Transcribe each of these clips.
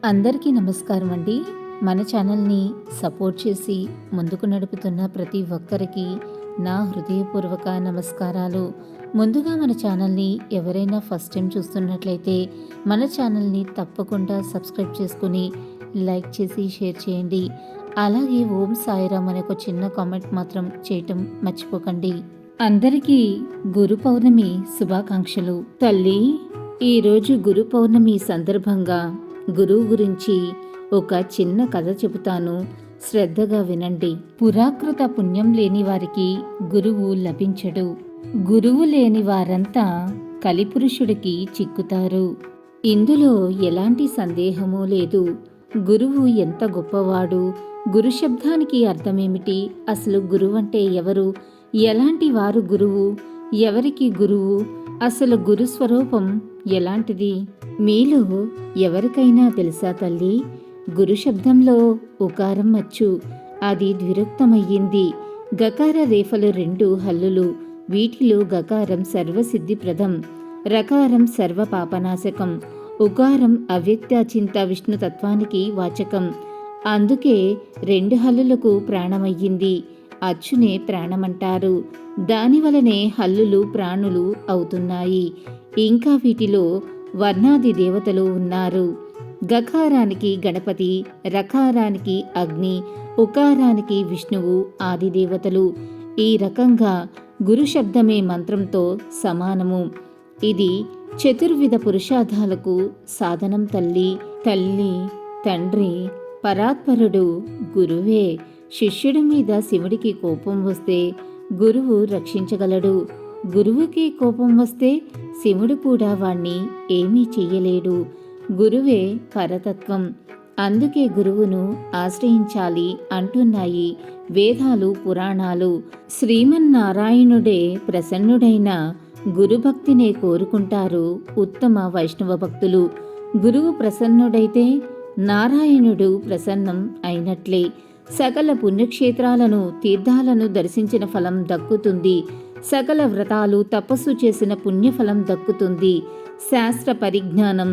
అందరికీ నమస్కారం అండి. మన ఛానల్ని సపోర్ట్ చేసి ముందుకు నడుపుతున్న ప్రతి ఒక్కరికి నా హృదయపూర్వక నమస్కారాలు. ముందుగా మన ఛానల్ని ఎవరైనా ఫస్ట్ టైం చూస్తున్నట్లయితే మన ఛానల్ని తప్పకుండా సబ్స్క్రైబ్ చేసుకుని లైక్ చేసి షేర్ చేయండి. అలాగే ఓం సాయిరామ్ అనే ఒక చిన్న కామెంట్ మాత్రం చేయటం మర్చిపోకండి. అందరికీ గురు పౌర్ణమి శుభాకాంక్షలు. తల్లి, ఈరోజు గురు పౌర్ణమి సందర్భంగా గురువు గురించి ఒక చిన్న కథ చెబుతాను, శ్రద్ధగా వినండి. పురాకృత పుణ్యం లేని వారికి గురువు లభించడు. గురువు లేని వారంతా కలిపురుషుడికి చిక్కుతారు. ఇందులో ఎలాంటి సందేహమూ లేదు. గురువు ఎంత గొప్పవాడు, గురు శబ్దానికి అర్థమేమిటి, అసలు గురువు అంటే ఎవరు, ఎలాంటి వారు గురువు, ఎవరికి గురువు, అసలు గురు స్వరూపం ఎలాంటిది మీలో ఎవరికైనా తెలుసా తల్లి? గురు శబ్దంలో ఉకారం అచ్చు, అది ద్విరుక్తమయ్యింది. గకార రేఫలు రెండు హల్లులు. వీటిలో గకారం సర్వసిద్ధిప్రదం, రకారం సర్వ పాపనాశకం, ఉకారం అవ్యక్తాచింత విష్ణుతత్వానికి వాచకం. అందుకే రెండు హల్లులకు ప్రాణమయ్యింది. అచ్చునే ప్రాణమంటారు. దానివలనే హల్లులు ప్రాణులు అవుతున్నాయి. ఇంకా వీటిలో వర్ణాది దేవతలు ఉన్నారు. గకారానికి గణపతి, రకారానికి అగ్ని, ఉకారానికి విష్ణువు ఆది దేవతలు. ఈ రకంగా గురు శబ్దమే మంత్రంతో సమానము. ఇది చతుర్విధ పురుషార్థాలకు సాధనం. తల్లి, తండ్రి, పరాత్పరుడు గురువే. శిష్యుడి మీద శివుడికి కోపం వస్తే గురువు రక్షించగలడు. గురువుకి కోపం వస్తే శివుడు కూడా వాణ్ణి ఏమీ చెయ్యలేడు. గురువే పరతత్వం. అందుకే గురువును ఆశ్రయించాలి అంటున్నాయి వేదాలు, పురాణాలు. శ్రీమన్నారాయణుడే ప్రసన్నుడైన గురుభక్తినే కోరుకుంటారు ఉత్తమ వైష్ణవ భక్తులు. గురువు ప్రసన్నుడైతే నారాయణుడు ప్రసన్నం అయినట్లే. సకల పుణ్యక్షేత్రాలను, తీర్థాలను దర్శించిన ఫలం దక్కుతుంది. సకల వ్రతాలు, తపస్సు చేసిన పుణ్యఫలం దక్కుతుంది. శాస్త్ర పరిజ్ఞానం,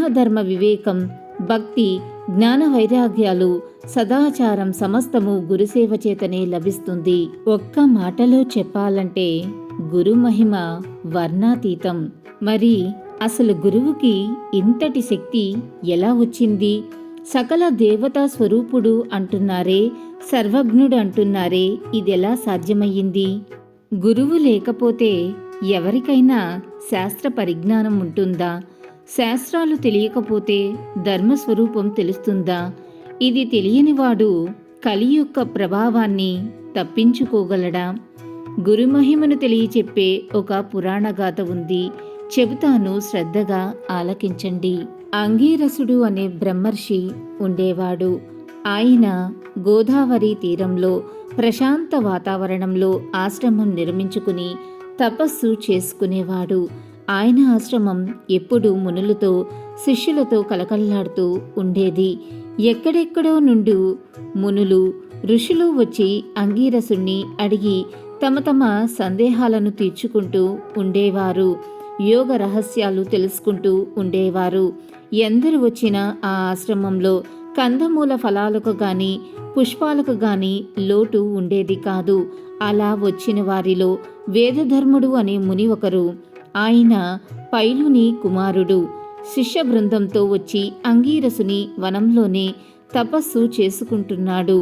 ధర్మ వివేకం, భక్తి, జ్ఞాన వైరాగ్యాలు, సదాచారం సమస్తము గురుసేవ చేతనే లభిస్తుంది. ఒక్క మాటలో చెప్పాలంటే గురు మహిమ వర్ణాతీతం. మరి అసలు గురువుకి ఇంతటి శక్తి ఎలా వచ్చింది? సకల దేవతా స్వరూపుడు అంటున్నారే, సర్వజ్ఞుడు అంటున్నారే, ఇదెలా సాధ్యమయ్యింది? గురువు లేకపోతే ఎవరికైనా శాస్త్ర పరిజ్ఞానం ఉంటుందా? శాస్త్రాలు తెలియకపోతే ధర్మస్వరూపం తెలుస్తుందా? ఇది తెలియనివాడు కలి యొక్క ప్రభావాన్ని తప్పించుకోగలడా? గురుమహిమను తెలియచెప్పే ఒక పురాణగాథ ఉంది, చెబుతాను, శ్రద్ధగా ఆలకించండి. అంగీరసుడు అనే బ్రహ్మర్షి ఉండేవాడు. ఆయన గోదావరి తీరంలో ప్రశాంత వాతావరణంలో ఆశ్రమం నిర్మించుకుని తపస్సు చేసుకునేవాడు. ఆయన ఆశ్రమం ఎప్పుడూ మునులతో, శిష్యులతో కలకల్లాడుతూ ఉండేది. ఎక్కడెక్కడో నుండి మునులు, ఋషులు వచ్చి అంగీరసుణ్ణి అడిగి తమ తమ సందేహాలను తీర్చుకుంటూ ఉండేవారు. యోగ రహస్యాలు తెలుసుకుంటూ ఉండేవారు. ఎందరు వచ్చినా ఆ ఆశ్రమంలో కందమూల ఫలాలకు గాని, పుష్పాలకు గాని లోటు ఉండేది కాదు. అలా వచ్చిన వారిలో వేదధర్ముడు అనే ముని ఒకరు. ఆయన పైలుని కుమారుడు. శిష్య బృందంతో వచ్చి అంగీరసుని వనంలోనే తపస్సు చేసుకుంటున్నాడు.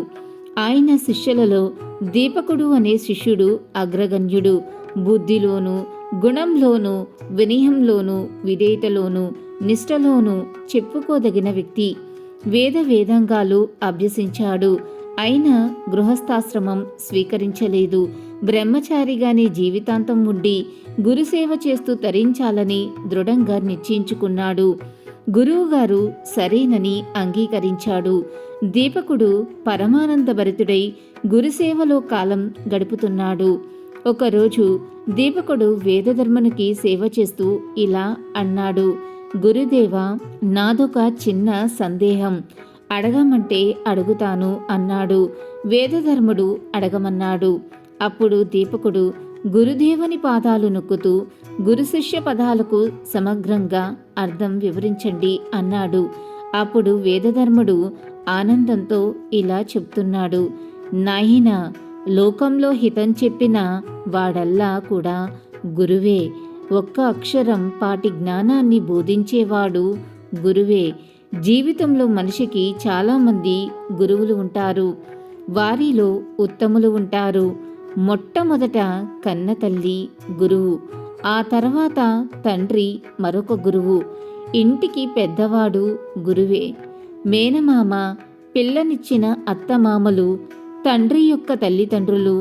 ఆయన శిష్యులలో దీపకుడు అనే శిష్యుడు అగ్రగణ్యుడు. బుద్ధిలోనూ, గుణంలోనూ, వినయంలోనూ, విధేయతలోనూ, నిష్టలోనూ చెప్పుకోదగిన వ్యక్తి. వేదాంగాలు అభ్యసించాడు. అయినా గృహస్థాశ్రమం స్వీకరించలేదు. బ్రహ్మచారిగానే జీవితాంతం ఉండి గురుసేవ చేస్తూ తరించాలని దృఢంగా నిశ్చయించుకున్నాడు. గురువుగారు సరేనని అంగీకరించాడు. దీపకుడు పరమానందభరితుడై గురుసేవలో కాలం గడుపుతున్నాడు. ఒకరోజు దీపకుడు వేదధర్మనికి సేవ చేస్తూ ఇలా అన్నాడు, గురుదేవా, నాదొక చిన్న సందేహం, అడగమంటే అడుగుతాను అన్నాడు. వేదధర్ముడు అడగమన్నాడు. అప్పుడు దీపకుడు గురుదేవుని పాదాలు నొక్కుతూ గురు శిష్య పదాలకు సమగ్రంగా అర్థం వివరించండి అన్నాడు. అప్పుడు వేదధర్ముడు ఆనందంతో ఇలా చెప్తున్నాడు, నాయనా, లోకంలో హితం చెప్పిన వాడల్లా కూడా గురువే. ఒక్క అక్షరం పాటి జ్ఞానాన్ని బోధించేవాడు గురువే. జీవితంలో మనిషికి చాలామంది గురువులు ఉంటారు. వారిలో ఉత్తములు ఉంటారు. మొట్టమొదట కన్నతల్లి గురువు, ఆ తర్వాత తండ్రి మరొక గురువు, ఇంటికి పెద్దవాడు గురువే. మేనమామ, పిల్లనిచ్చిన అత్తమామలు, తండ్రి యొక్క తల్లిదండ్రులు,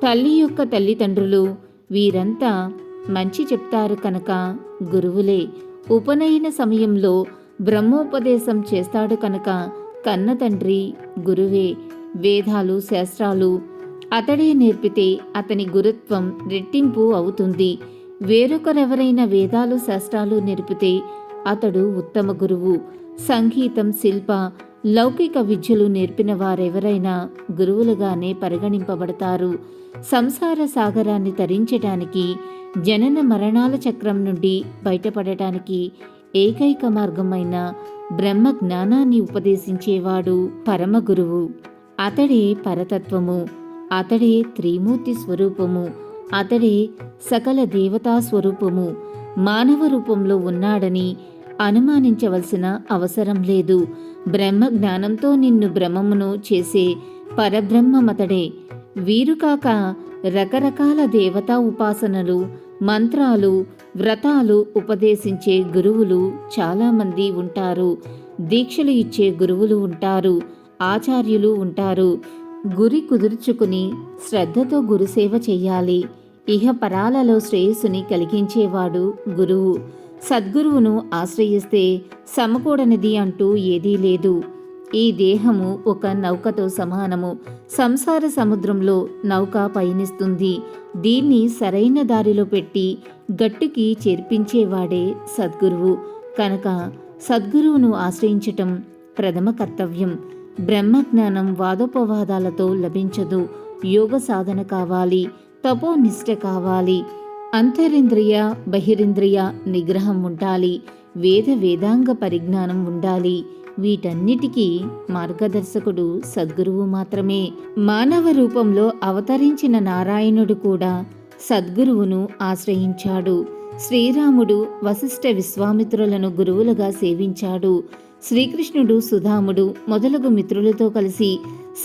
తల్లి యొక్క తల్లిదండ్రులు, వీరంతా మంచి చెప్తారు కనుక గురువులే. ఉపనయన సమయంలో బ్రహ్మోపదేశం చేస్తాడు కనుక కన్న తండ్రి గురువే. వేదాలు శాస్త్రాలు అతడే నేర్పితే అతని గురుత్వం రెట్టింపు అవుతుంది. వేరొకరెవరైనా వేదాలు శాస్త్రాలు నేర్పితే అతడు ఉత్తమ గురువు. సంగీతం, శిల్ప, లౌకిక విద్యలు నేర్పిన వారెవరైనా గురువులుగానే పరిగణింపబడతారు. సంసార సాగరాన్ని తరించటానికి, జనన మరణాల చక్రం నుండి బయటపడటానికి ఏకైక మార్గమైన బ్రహ్మ జ్ఞానాన్ని ఉపదేశించేవాడు పరమ గురువు. అతడే పరతత్వము, అతడే త్రిమూర్తి స్వరూపము, అతడే సకల దేవతా స్వరూపము. మానవ రూపంలో ఉన్నాడని అనుమానించవలసిన అవసరం లేదు. బ్రహ్మ జ్ఞానంతో నిన్ను బ్రహ్మమును చేసే పరబ్రహ్మమతడే. వీరు కాక రకరకాల దేవతా ఉపాసనలు, మంత్రాలు, వ్రతాలు ఉపదేశించే గురువులు చాలామంది ఉంటారు. దీక్షలు ఇచ్చే గురువులు ఉంటారు. ఆచార్యులు ఉంటారు. గురి కుదుర్చుకుని శ్రద్ధతో గురుసేవ చెయ్యాలి. ఇహపరాలలో శ్రేయస్సుని కలిగించేవాడు గురువు. సద్గురువును ఆశ్రయిస్తే సమకూడనిది అంటూ ఏదీ లేదు. ఈ దేహము ఒక నౌకతో సమానము. సంసార సముద్రంలో నౌక పయనిస్తుంది. దీన్ని సరైన దారిలో పెట్టి గట్టుకి చేర్పించేవాడే సద్గురువు. కనుక సద్గురువును ఆశ్రయించటం ప్రథమ కర్తవ్యం. బ్రహ్మజ్ఞానం వాదోపవాదాలతో లభించదు. యోగ సాధన కావాలి, తపోనిష్ట కావాలి, అంతరింద్రియ బహిరింద్రియ నిగ్రహం ఉండాలి, వేదాంగ పరిజ్ఞానం ఉండాలి. వీటన్నిటికీ మార్గదర్శకుడు సద్గురువు మాత్రమే. మానవ రూపంలో అవతరించిన నారాయణుడు కూడా సద్గురువును ఆశ్రయించాడు. శ్రీరాముడు వశిష్ఠ విశ్వామిత్రులను గురువులుగా సేవించాడు. శ్రీకృష్ణుడు సుధాముడు మొదలగు మిత్రులతో కలిసి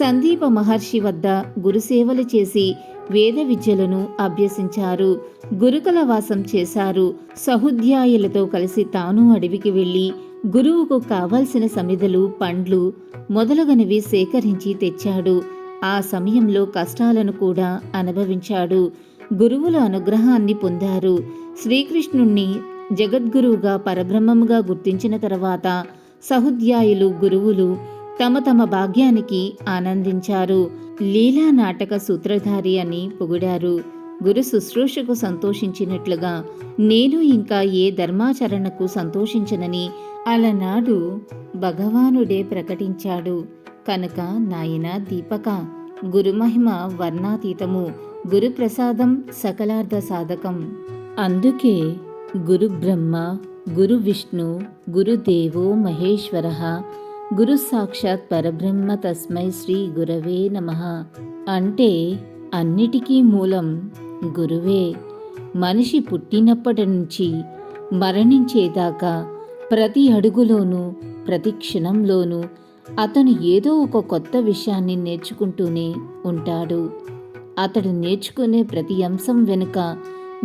సందీప మహర్షి వద్ద గురుసేవలు చేసి వేద విద్యలను అభ్యసించారు. గురుకుల వాసం చేశారు. సహోద్యాయులతో కలిసి తాను అడవికి వెళ్ళి గురువుకు కావలసిన సమిధలు, పండ్లు మొదలగునవి సేకరించి తెచ్చాడు. ఆ సమయంలో కష్టాలను కూడా అనుభవించాడు. గురువుల అనుగ్రహాన్ని పొందారు. శ్రీకృష్ణుణ్ణి జగద్గురువుగా పరబ్రహ్మముగా గుర్తించిన తర్వాత సహోద్యాయులు, గురువులు తమ తమ భాగ్యానికి ఆనందించారు. లీలా నాటక సూత్రధారి అని పొగిడారు. గురు శుశ్రూషకు సంతోషించినట్లుగా నేను ఇంకా ఏ ధర్మాచరణకు సంతోషించనని అలనాడు భగవానుడే ప్రకటించాడు. కనుక నాయనా దీపక, గురుమహిమ వర్ణాతీతము, గురు ప్రసాదం సకలార్థ సాధకం. అందుకే గురు బ్రహ్మ, గురు విష్ణు, గురుదేవో మహేశ్వర, గురు సాక్షాత్ పరబ్రహ్మ తస్మై శ్రీ గురవే నమః అంటే అన్నిటికీ మూలం గురువే. మనిషి పుట్టినప్పటి నుంచి మరణించేదాకా ప్రతి అడుగులోనూ, ప్రతి క్షణంలోనూ అతను ఏదో ఒక కొత్త విషయాన్ని నేర్చుకుంటూనే ఉంటాడు. అతడు నేర్చుకునే ప్రతి అంశం వెనుక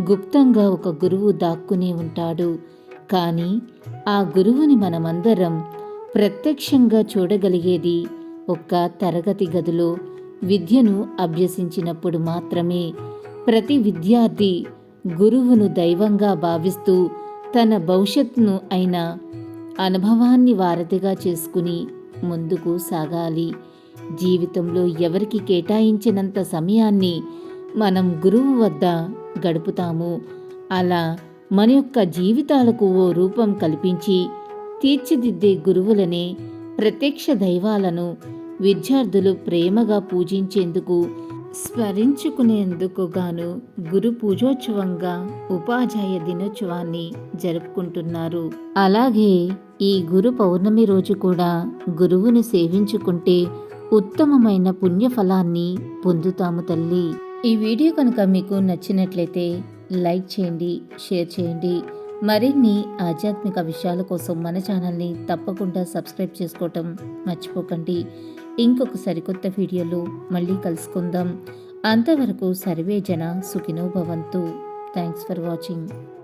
గుప్తంగా ఒక గురువు దాక్కునే ఉంటాడు. కానీ ఆ గురువుని మనమందరం ప్రత్యక్షంగా చూడగలిగేది ఒక్క తరగతి గదిలో విద్యను అభ్యసించినప్పుడు మాత్రమే. ప్రతి విద్యార్థి గురువును దైవంగా భావిస్తూ తన భవిష్యత్తును అయిన అనుభవాన్ని వారధిగా చేసుకుని ముందుకు సాగాలి. జీవితంలో ఎవరికి కేటాయించినంత సమయాన్ని మనం గురువు వద్ద గడుపుతాము. అలా మన యొక్క జీవితాలకు ఓ రూపం కల్పించి తీర్చిదిద్దే గురువులనే ప్రత్యక్ష దైవాలను విద్యార్థులు ప్రేమగా పూజించేందుకు, స్మరించుకునేందుకు గాను గురు పూజోత్సవంగా ఉపాధ్యాయ దినోత్సవాన్ని జరుపుకుంటున్నారు. అలాగే ఈ గురు పౌర్ణమి రోజు కూడా గురువును సేవించుకుంటే ఉత్తమమైన పుణ్యఫలాన్ని పొందుతాము తల్లి. ఈ వీడియో కనుక మీకు నచ్చినట్లయితే లైక్ చేయండి, షేర్ చేయండి. మరిన్ని ఆధ్యాత్మిక విషయాల కోసం మన ఛానల్ని తప్పకుండా సబ్స్క్రైబ్ చేసుకోవటం మర్చిపోకండి. ఇంకొక సరికొత్త వీడియోలో మళ్ళీ కలుసుకుందాం. అంతవరకు సర్వే జన సుఖినో భవంతు. Thanks for watching.